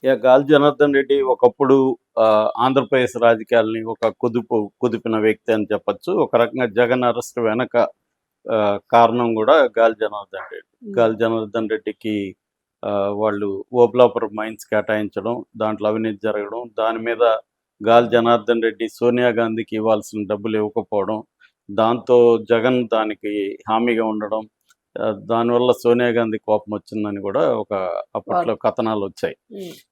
గాలి జనార్దన్ రెడ్డి ఒకప్పుడు ఆంధ్రప్రదేశ్ రాజకీయాల్ని ఒక కుదిపిన వ్యక్తి అని చెప్పొచ్చు. ఒక రకంగా జగన్ అరెస్ట్ వెనక కారణం గూడా గాలి జనార్దన్ రెడ్డి. గాలి జనార్దన్ రెడ్డికి వాళ్ళు ఓబులాపురం మైన్స్ కేటాయించడం, దాంట్లో అవినీతి జరగడం, దాని మీద గాలి జనార్దన్ రెడ్డి సోనియా గాంధీకి ఇవ్వాల్సిన డబ్బులు ఇవ్వకపోవడం, దాంతో జగన్ దానికి హామీగా ఉండడం, దానివల్ల సోనియా గాంధీ కోపమొచ్చిందని గూడా అప్పట్లో కథనాలొచ్చాయి.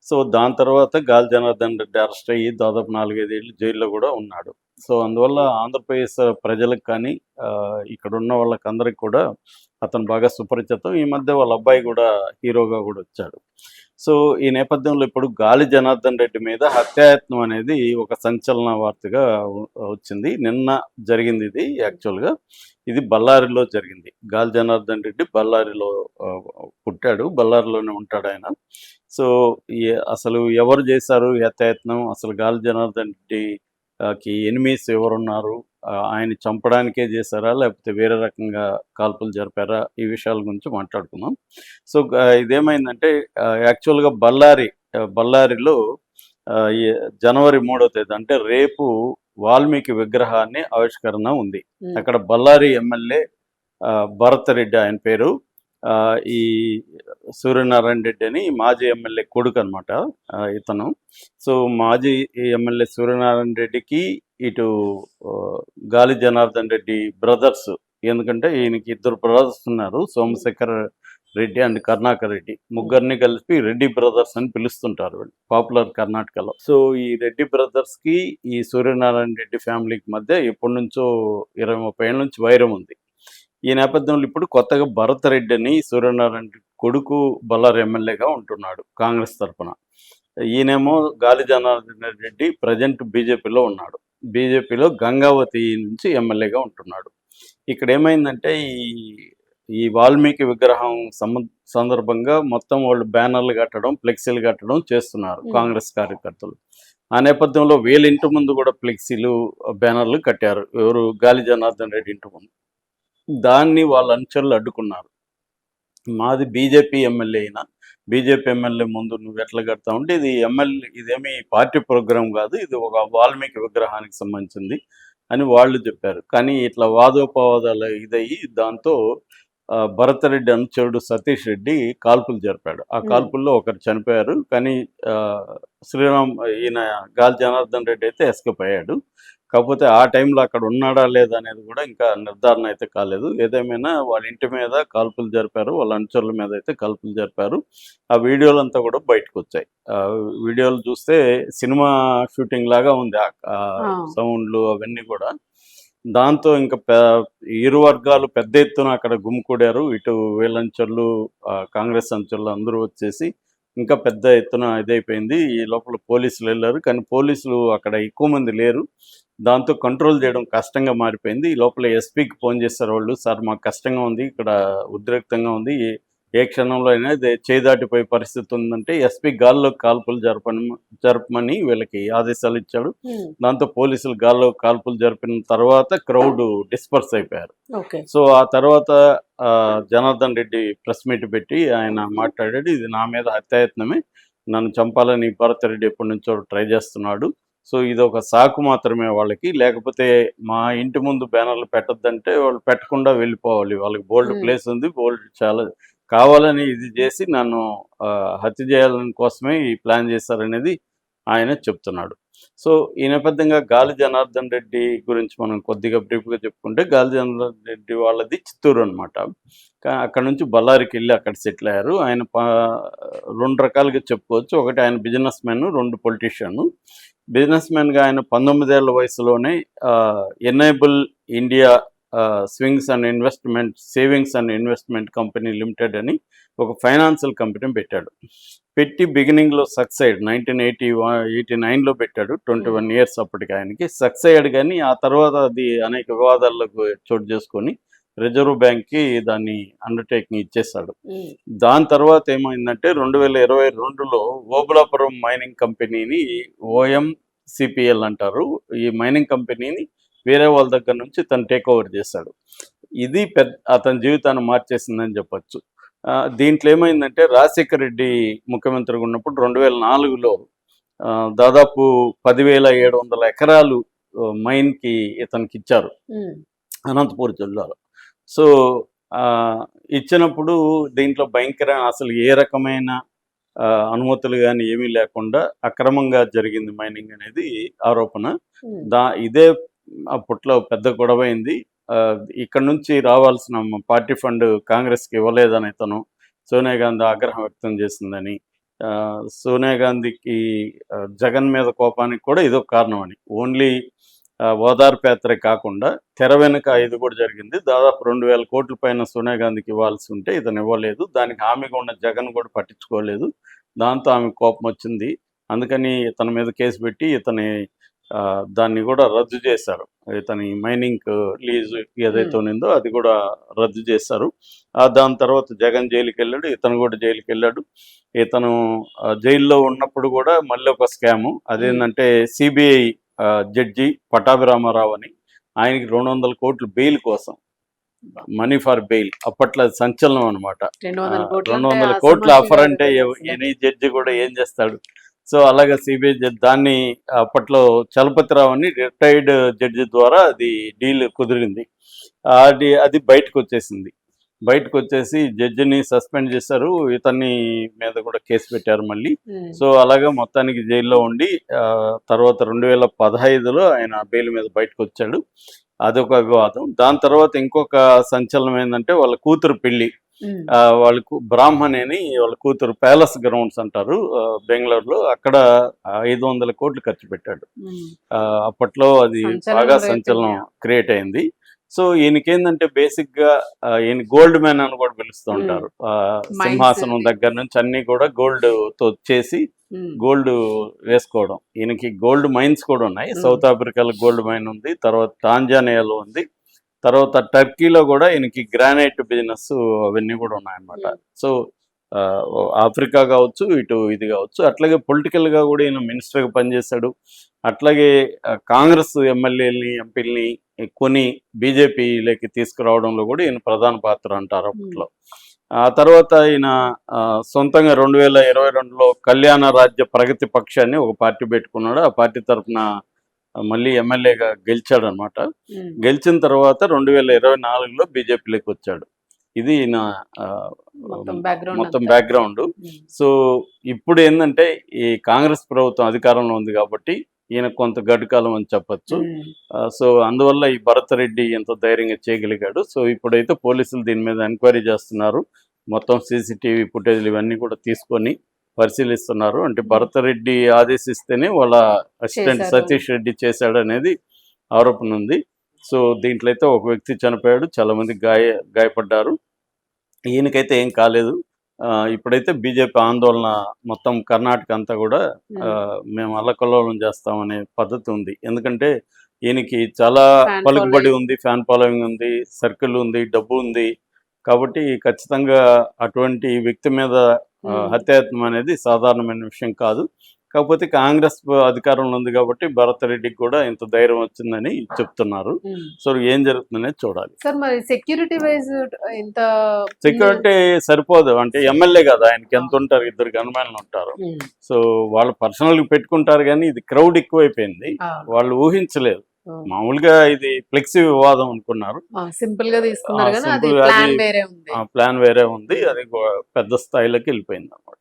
సో, దాని తర్వాత గాలి జనార్దన్ రెడ్డి అరెస్ట్ అయ్యి దాదాపు 4, 5 ఏళ్ళు జైల్లో గూడా ఉన్నాడు. సో, అందువల్ల ఆంధ్రప్రదేశ్ ప్రజలకు కానీ, ఇక్కడున్న వాళ్ళకందరికి కూడా అతను బాగా సుపరిచితం. ఈ మధ్య వాళ్ళ అబ్బాయి గూడా హీరోగా గూడా వచ్చాడు. సో, ఈ నేపథ్యంలో ఇప్పుడు గాలి జనార్దన్ రెడ్డి మీద హత్యాయత్నం అనేది ఒక సంచలన వార్తగా వచ్చింది. నిన్న జరిగింది ఇది యాక్చువల్‌గా. ఇది బళ్ళారిలో జరిగింది. గాలి జనార్దన్ రెడ్డి బళ్ళారిలో పుట్టాడు. బళ్ళారిలోనే ఉంటాడాయన. సో, అసలు ఎవరు చేశారు ఈ హత్యాయత్నం? అసలు గాలి జనార్దన్ రెడ్డికి ఎనిమీస్ ఎవరున్నారు? ఆయన్ని చంపడానికే చేశారా? లేకపోతే వేరే రకంగా కాల్పులు జరిపారా? ఈ విషయాల గురించి మాట్లాడుకుందాం. సో, ఇదేమైందంటే యాక్చువల్‌గా బళ్ళారిలో ఈ జనవరి 3వ తేదీ అంటే రేపు వాల్మీకి విగ్రహాన్ని ఆవిష్కరణ ఉంది. అక్కడ బళ్ళారి ఎమ్మెల్యే భరత్ రెడ్డి ఆయన పేరు. ఈ సూర్యనారాయణ రెడ్డి అని మాజీ ఎమ్మెల్యే కొడుకనమాట ఇతను. సో, మాజీ ఎమ్మెల్యే సూర్యనారాయణ రెడ్డికి ఇటు గాలి జనార్దన్ రెడ్డి బ్రదర్స్, ఎందుకంటే ఈయనకి 2 బ్రదర్స్ ఉన్నారు. సోమశేఖర్ రెడ్డి అండ్ కరుణాకర్ రెడ్డి. ముగ్గురిని కలిపి రెడ్డి బ్రదర్స్ అని పిలుస్తుంటారు వీళ్ళు పాపులర్ కర్ణాటకలో. సో, ఈ రెడ్డి బ్రదర్స్‌కి ఈ సూర్యనారాయణ రెడ్డి ఫ్యామిలీకి మధ్య ఎప్పటినుంచో 20, 30 ఏళ్ల నుంచి వైరం ఉంది. ఈ నేపథ్యంలో ఇప్పుడు కొత్తగా భరత్ రెడ్డి అని సూర్యనారాయణ రెడ్డి కొడుకు బళ్ళారి ఎమ్మెల్యేగా ఉంటున్నాడు కాంగ్రెస్ తరఫున. ఈయనేమో గాలి జనార్దన్ రెడ్డి ప్రజెంట్ బీజేపీలో ఉన్నాడు. బీజేపీలో గంగావతి నుంచి ఎమ్మెల్యేగా ఉంటున్నాడు. ఇక్కడ ఏమైందంటే ఈ వాల్మీకి విగ్రహం సందర్భంగా మొత్తం వాళ్ళు బ్యానర్లు కట్టడం, ఫ్లెక్సీలు కట్టడం చేస్తున్నారు కాంగ్రెస్ కార్యకర్తలు. ఆ నేపథ్యంలో వీళ్ళ ఇంటి ముందు కూడా ఫ్లెక్సీలు, బ్యానర్లు కట్టారు. ఎవరు? గాలి జనార్దన్ రెడ్డి ఇంటి ముందు. దాన్ని వాళ్ళ అనుచరులు అడ్డుకున్నారు. మాది బీజేపీ ఎమ్మెల్యే అయినా, బీజేపీ ఎమ్మెల్యే ముందు నువ్వు ఎట్లా కడతావు అంటే, ఇదేమీ పార్టీ ప్రోగ్రాం కాదు, ఇది ఒక వాల్మీకి విగ్రహానికి సంబంధించింది అని వాళ్ళు చెప్పారు. కానీ ఇట్లా వాదోపవాదాలు ఇదయ్యి దాంతో భరత్ రెడ్డి అనుచరుడు సతీష్ రెడ్డి కాల్పులు జరిపాడు. ఆ కాల్పుల్లో ఒకరు చనిపోయారు. కానీ ఈయన గాలి జనార్దన్ రెడ్డి అయితే ఎస్కేప్ అయ్యాడు. కాకపోతే ఆ టైంలో అక్కడ ఉన్నాడా లేదా అనేది కూడా ఇంకా నిర్ధారణ అయితే కాలేదు. ఏదేమైనా వాళ్ళ ఇంటి మీద కాల్పులు జరిపారు, వాళ్ళ అనుచరుల మీద అయితే కాల్పులు జరిపారు. ఆ వీడియోలంతా కూడా బయటకు వచ్చాయి. వీడియోలు చూస్తే సినిమా షూటింగ్ లాగా ఉంది. సౌండ్లు అవన్నీ కూడా. దాంతో ఇంకా ఇరు వర్గాలు పెద్ద ఎత్తున అక్కడ గుమికూడారు. ఇటు వీళ్ళ అనుచరులు, కాంగ్రెస్ అనుచరులు అందరూ వచ్చేసి ఇంకా పెద్ద ఎత్తున ఇదైపోయింది. ఈ లోపల పోలీసులు వెళ్ళారు. కానీ పోలీసులు అక్కడ ఎక్కువ మంది లేరు. దాంతో కంట్రోల్ చేయడం కష్టంగా మారిపోయింది. ఈ లోపల ఎస్పీకి ఫోన్ చేశారు వాళ్ళు. సార్, మాకు కష్టంగా ఉంది, ఇక్కడ ఉద్రిక్తంగా ఉంది, ఏ క్షణంలో అయినా చేదాటిపోయే పరిస్థితి ఉందంటే ఎస్పీ గాల్లో కాల్పులు జరపమని వీళ్ళకి ఆదేశాలు ఇచ్చాడు. దాంతో పోలీసులు గాల్లో కాల్పులు జరిపిన తర్వాత క్రౌడ్ డిస్పర్స్ అయిపోయారు. సో, ఆ తర్వాత జనార్దన్ రెడ్డి ప్రెస్ మీట్ పెట్టి ఆయన మాట్లాడాడు, ఇది నా మీద హత్యాయత్నమే, నన్ను చంపాలని భరత్ రెడ్డి ఎప్పటి నుంచో ట్రై చేస్తున్నాడు. సో, ఇది ఒక సాకు మాత్రమే వాళ్ళకి. లేకపోతే మా ఇంటి ముందు బ్యానర్లు పెట్టొద్దంటే వాళ్ళు పెట్టకుండా వెళ్ళిపోవాలి. వాళ్ళకి బోల్డ్ ప్లేస్ ఉంది, బోల్డ్ చాలా కావాలని ఇది చేసి నన్ను హత్య చేయాలని కోసమే ఈ ప్లాన్ చేశారనేది ఆయన చెప్తున్నాడు. సో, ఈ నేపథ్యంగా గాలి జనార్దన్ రెడ్డి గురించి మనం కొద్దిగా బ్రీఫ్గా చెప్పుకుంటే, గాలి జనార్దన్ రెడ్డి వాళ్ళది చిత్తూరు అనమాట. అక్కడ నుంచి బళ్ళారికి వెళ్ళి అక్కడ సెటిల్ అయ్యారు. ఆయన 2 రకాలుగా చెప్పుకోవచ్చు. ఒకటి, ఆయన బిజినెస్ మ్యాన్, 2 పొలిటీషియన్. బిజినెస్ మ్యాన్గా ఆయన 19 ఏళ్ల వయసులోనే enable India savings and investment company limited అని ఒక ఫైనాన్షియల్ కంపెనీ పెట్టాడు. పెట్టి బిగినింగ్లో సక్సెస్ అయ్యాడు. 1989లో పెట్టాడు. 21 ఇయర్స్ అప్పటికి ఆయనకి సక్సెస్ అయ్యాడు. కానీ ఆ తర్వాత అది అనేక వివాదాలకు చోటు చేసుకొని రిజర్వ్ బ్యాంక్కి దాన్ని అండర్టేకింగ్ ఇచ్చేశాడు. దాని తర్వాత ఏమైందంటే 2022లో ఓబులాపురం మైనింగ్ కంపెనీని, OMCPL అంటారు, ఈ మైనింగ్ కంపెనీని వేరే వాళ్ళ దగ్గర నుంచి తను టేక్ ఓవర్ చేశాడు. ఇది అతని జీవితాన్ని మార్చేసిందని చెప్పచ్చు. దీంట్లో ఏమైందంటే రాజశేఖర రెడ్డి ముఖ్యమంత్రిగా ఉన్నప్పుడు 2004లో దాదాపు 10,700 ఎకరాలు మైన్కి ఇతనికి ఇచ్చారు అనంతపూర్ జిల్లాలో. సో ఇచ్చినప్పుడు దీంట్లో భయంకర అసలు ఏ రకమైన అనుమతులు కానీ ఏమీ లేకుండా అక్రమంగా జరిగింది మైనింగ్ అనేది ఆరోపణ. ఇదే అప్పట్లో పెద్ద గొడవ అయింది. ఇక్కడ నుంచి రావాల్సిన పార్టీ ఫండ్ కాంగ్రెస్కి ఇవ్వలేదని ఇతను సోనియా గాంధీ ఆగ్రహం వ్యక్తం చేసిందని, సోనియా గాంధీకి జగన్ మీద కోపానికి కూడా ఇదొక కారణం అని. ఓన్లీ ఓదార్పు యాత్రే కాకుండా తెర వెనుక ఇది కూడా జరిగింది. దాదాపు 2,000 కోట్ల పైన సోనియా గాంధీకి ఇవ్వాల్సి ఉంటే ఇతను ఇవ్వలేదు. దానికి హామీగా ఉన్న జగన్ కూడా పట్టించుకోలేదు. దాంతో ఆమె కోపం వచ్చింది. అందుకని ఇతని మీద కేసు పెట్టి ఇతని దాన్ని కూడా రద్దు చేశారు. ఇతని మైనింగ్ లీజ్ ఏదైతే ఉన్నదో అది కూడా రద్దు చేశారు. దాని తర్వాత జగన్ జైలుకి వెళ్ళాడు, ఇతను కూడా జైలుకి వెళ్ళాడు. ఇతను జైల్లో ఉన్నప్పుడు కూడా మళ్ళీ ఒక స్కాము, అదేంటంటే సిబిఐ జడ్జి పటాభిరామారావు అని, ఆయనకి 200 కోట్లు బెయిల్ కోసం, మనీ ఫర్ బెయిల్. అప్పట్లో సంచలనం అనమాట. 200 కోట్ల ఆఫర్ అంటే ఎనీ జడ్జి కూడా ఏం చేస్తాడు. సో అలాగే సిబిఐ జడ్జి దాన్ని అప్పట్లో చలపతిరావు అని రిటైర్డ్ జడ్జి ద్వారా అది డీల్ కుదిరింది. అది బయటకు వచ్చేసింది. బయటకు వచ్చేసి జడ్జిని సస్పెండ్ చేశారు, ఇతన్ని మీద కూడా కేసు పెట్టారు మళ్ళీ. సో అలాగా మొత్తానికి జైల్లో ఉండి తర్వాత 2015లో ఆయన బెయిల్ మీద బయటకు వచ్చాడు. అదొక వివాదం. దాని తర్వాత ఇంకొక సంచలనం ఏంటంటే వాళ్ళ కూతురు పెళ్లి. వాళ్ళకు బ్రాహ్మణి అని వాళ్ళ కూతురు ప్యాలెస్ గ్రౌండ్స్ అంటారు బెంగళూరులో, అక్కడ 500 కోట్లు ఖర్చు పెట్టాడు. అప్పట్లో అది బాగా సంచలనం క్రియేట్ అయింది. సో ఈయనకేందంటే బేసిక్గా ఈయన గోల్డ్ మ్యాన్ అని కూడా పిలుస్తూ ఉంటారు. సింహాసనం దగ్గర నుంచి అన్ని కూడా గోల్డ్తో చేసి గోల్డ్ వేసుకోవడం. ఈయనకి గోల్డ్ మైన్స్ కూడా ఉన్నాయి. సౌత్ ఆఫ్రికాలో గోల్డ్ మైన్ ఉంది, తర్వాత టాంజానియాలో ఉంది, తర్వాత టర్కీలో కూడా ఈయనకి గ్రానైట్ బిజినెస్ అవన్నీ కూడా ఉన్నాయన్నమాట. సో ఆఫ్రికా కావచ్చు, ఇటు ఇది కావచ్చు. అట్లాగే పొలిటికల్గా కూడా ఈయన మినిస్టర్గా పనిచేశాడు. అట్లాగే కాంగ్రెస్ ఎమ్మెల్యేలని ఎంపీలని కొని బీజేపీలోకి తీసుకురావడంలో కూడా ఈయన ప్రధాన పాత్ర అంటారు అప్పట్లో. ఆ తర్వాత ఈయన సొంతంగా 2022లో కళ్యాణ రాజ్య ప్రగతి పక్షాన్ని ఒక పార్టీ పెట్టుకున్నాడు. ఆ పార్టీ తరఫున మళ్ళీ ఎమ్మెల్యేగా గెలిచాడు అనమాట. గెలిచిన తర్వాత 2024లో బీజేపీలోకి వచ్చాడు. ఇది ఈయన మొత్తం బ్యాక్గ్రౌండ్. సో ఇప్పుడు ఏంటంటే ఈ కాంగ్రెస్ ప్రభుత్వం అధికారంలో ఉంది కాబట్టి ఈయన కొంత గడ్డుకాలం అని చెప్పచ్చు. సో అందువల్ల ఈ భరత్ రెడ్డి ఎంతో ధైర్యంగా చేయగలిగాడు. సో ఇప్పుడైతే పోలీసులు దీని మీద ఎంక్వైరీ చేస్తున్నారు. మొత్తం సీసీటీవీ ఫుటేజ్లు ఇవన్నీ కూడా తీసుకొని పరిశీలిస్తున్నారు. అంటే భరత్ రెడ్డి ఆదేశిస్తేనే వాళ్ళ అసిస్టెంట్ సతీష్ రెడ్డి చేశాడు అనేది ఆరోపణ ఉంది. సో దీంట్లో అయితే ఒక వ్యక్తి చనిపోయాడు, చాలా మంది గాయపడ్డారు. ఈయనకైతే ఏం కాలేదు. ఇప్పుడైతే బీజేపీ ఆందోళన మొత్తం కర్ణాటక అంతా కూడా మేము అల్లకల్లోలం చేస్తామనే పద్ధతి ఉంది. ఎందుకంటే ఈయనకి చాలా పలుకుబడి ఉంది, ఫ్యాన్ ఫాలోయింగ్ ఉంది, సర్కిల్ ఉంది, డబ్బు ఉంది. కాబట్టి ఖచ్చితంగా అటువంటి వ్యక్తి మీద హత్యాయత్నం అనేది సాధారణమైన విషయం కాదు. కాకపోతే కాంగ్రెస్ అధికారంలో ఉంది కాబట్టి భరత్ రెడ్డికి కూడా ఇంత ధైర్యం వచ్చిందని చెప్తున్నారు. సో ఏం జరుగుతుందనేది చూడాలి. సార్ మరి సెక్యూరిటీ వైజ్ ఇంత సెక్యూరిటీ సరిపోదు. అంటే ఎమ్మెల్యే కదా, ఆయనకి ఎంత ఉంటారు, 2 గన్మెన్లు ఉంటారు. సో వాళ్ళు పర్సనల్ పెట్టుకుంటారు, కానీ ఇది క్రౌడ్ ఎక్కువైపోయింది. వాళ్ళు ఊహించలేదు. మామూలుగా ఇది ఫ్లెక్సీ వివాదం అనుకున్నారు, సింపుల్ గా తీసుకున్నారు, ప్లాన్ వేరే ఉంది. అది పెద్ద స్థాయిలోకి వెళ్ళిపోయింది అన్నమాట.